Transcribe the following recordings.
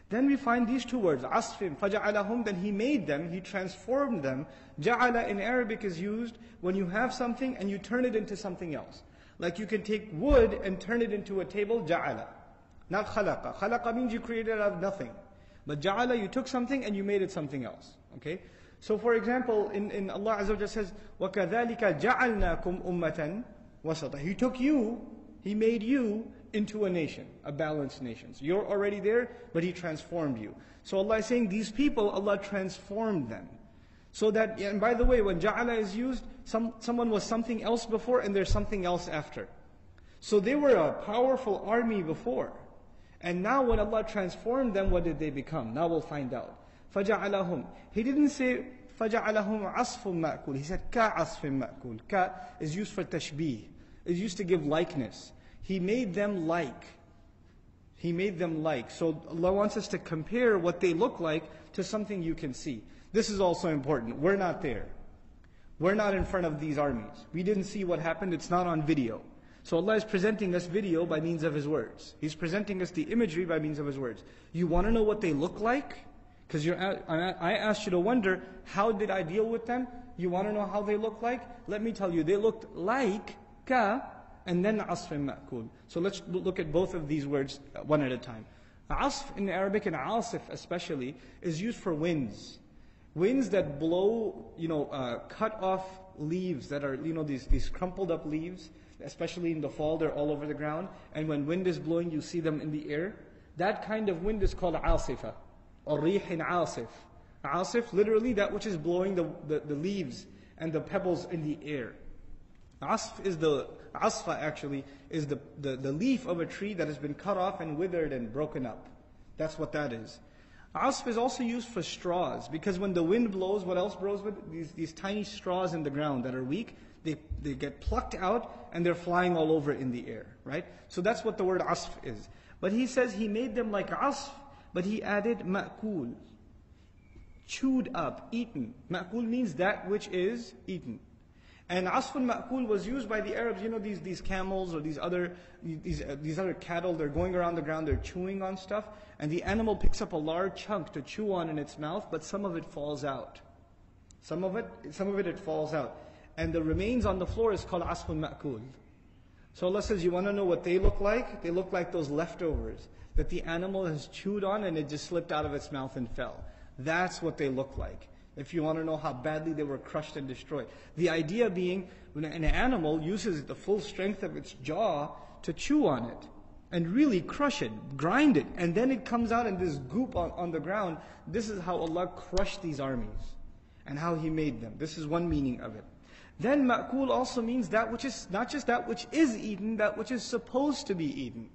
Then we find these two words, عَصْفٍ فَجَعَلَهُمْ, then He made them, He transformed them. جَعَلَ in Arabic is used when you have something and you turn it into something else. Like you can take wood and turn it into a table, جَعَلَ. Not خَلَقَ. خَلَقَ means you created it out of nothing. But جَعَلَ, you took something and you made it something else. Okay? So for example, in Allah Azza wa Jalla says, وَكَذَلِكَ جَعَلْنَاكُمْ أُمَّةً وَسَطًا. He took you, He made you into a nation, a balanced nation. So you're already there, but He transformed you. So Allah is saying these people, Allah transformed them. So that, and by the way, when ja'ala is used, someone was something else before and there's something else after. So they were a powerful army before. And now when Allah transformed them, what did they become? Now we'll find out. فَجَعَلَهُمْ. He didn't say فَجَعَلَهُمْ عَصْفٌ مَأْكُولٌ. He said كَعَصْفٍ مَأْكُولٌ. Ka is used for tashbih. It's used to give likeness. He made them like. He made them like. So Allah wants us to compare what they look like to something you can see. This is also important. We're not there. We're not in front of these armies. We didn't see what happened. It's not on video. So Allah is presenting us video by means of His words. He's presenting us the imagery by means of His words. You want to know what they look like? Because I asked you to wonder, how did I deal with them? You want to know how they look like? Let me tell you, they looked like ka, and then عَصْفٍ مَأْكُولٍ. So let's look at both of these words one at a time. عَصْف in Arabic and عَاصِف especially is used for winds. Winds that blow, cut off leaves that are, these crumpled up leaves, especially in the fall, they're all over the ground. And when wind is blowing, you see them in the air. That kind of wind is called عَاصِفَةٌ. Or رِيحٍ عَاصِف. عَاصِف, literally that which is blowing the leaves and the pebbles in the air. Asfa actually is the leaf of a tree that has been cut off and withered and broken up. That's what that is. Asf is also used for straws, because when the wind blows, what else blows with? These tiny straws in the ground that are weak, they get plucked out and they're flying all over in the air, right? So that's what the word asf is. But he says he made them like asf, but he added ma'kul, chewed up, eaten. Ma'kul means that which is eaten. And asfun ma'kul was used by the Arabs, these camels or these other cattle, they're going around the ground, they're chewing on stuff, and the animal picks up a large chunk to chew on in its mouth, but some of it falls out. Some of it falls out. And the remains on the floor is called asfun ma'kul. So Allah says, you want to know what they look like? They look like those leftovers that the animal has chewed on and it just slipped out of its mouth and fell. That's what they look like. If you want to know how badly they were crushed and destroyed. The idea being, when an animal uses the full strength of its jaw to chew on it, and really crush it, grind it, and then it comes out in this goop on the ground. This is how Allah crushed these armies, and how He made them. This is one meaning of it. Then ma'kul also means that which is, not just that which is eaten, that which is supposed to be eaten.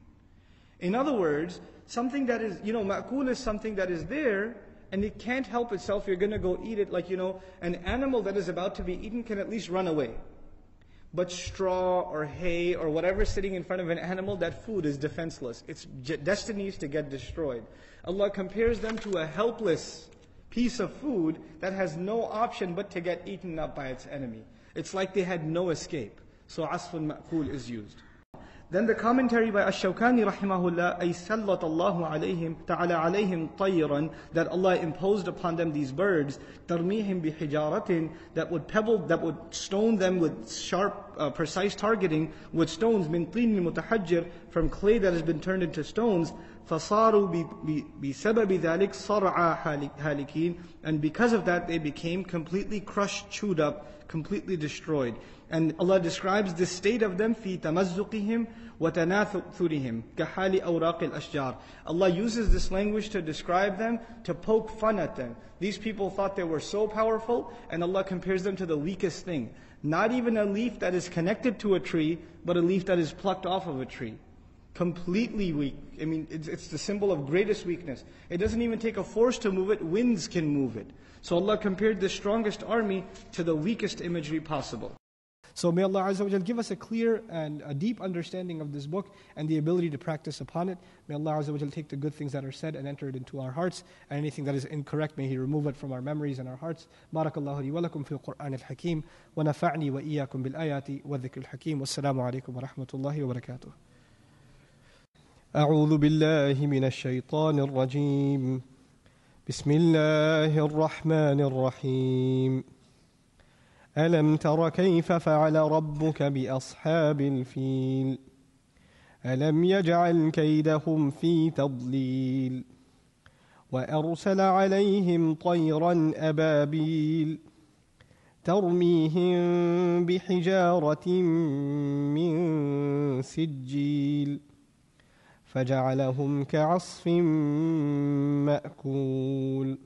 In other words, something that is, ma'kul is something that is there, and it can't help itself, you're going to go eat it. Like, an animal that is about to be eaten can at least run away. But straw or hay or whatever is sitting in front of an animal, that food is defenseless. Its destiny is to get destroyed. Allah compares them to a helpless piece of food that has no option but to get eaten up by its enemy. It's like they had no escape. So asfun ma'kul is used. Then the commentary by Ash-Shawkani rahimahullah, أي سلط الله عليهم تعالى عليهم طيرا, that Allah imposed upon them these birds, ترميهم بحجارة, that would stone them with sharp, precise targeting with stones, من طين متحجر, from clay that has been turned into stones, فصاروا بسبب ذلك صرعى هالكين, and because of that they became completely crushed, chewed up, completely destroyed. And Allah describes this state of them, في تمزقهم وتناثرهم كحال أوراق الأشجار. Allah uses this language to describe them, to poke fun at them. These people thought they were so powerful, and Allah compares them to the weakest thing. Not even a leaf that is connected to a tree, but a leaf that is plucked off of a tree. Completely weak. I mean, it's the symbol of greatest weakness. It doesn't even take a force to move it, winds can move it. So Allah compared the strongest army to the weakest imagery possible. So may Allah Azza wa Jal give us a clear and a deep understanding of this book and the ability to practice upon it. May Allah Azza wa Jal take the good things that are said and enter it into our hearts, and anything that is incorrect, may He remove it from our memories and our hearts. Barakallahu li wa lakum fil Qur'an al-Hakim, wa nafa'ni wa iyyakum bil ayati wa dhikr al-Hakim. Wassalamu alaikum wa rahmatullahi wa barakatuh. أعوذ بالله من الشيطان الرجيم. بسم الله الرحمن الرحيم. ألم تر كيف فعل ربك بأصحاب الفيل ألم يجعل كيدهم في تضليل وأرسل عليهم طيرا أبابيل ترميهم بحجارة من سجيل فجعلهم كعصف مأكول.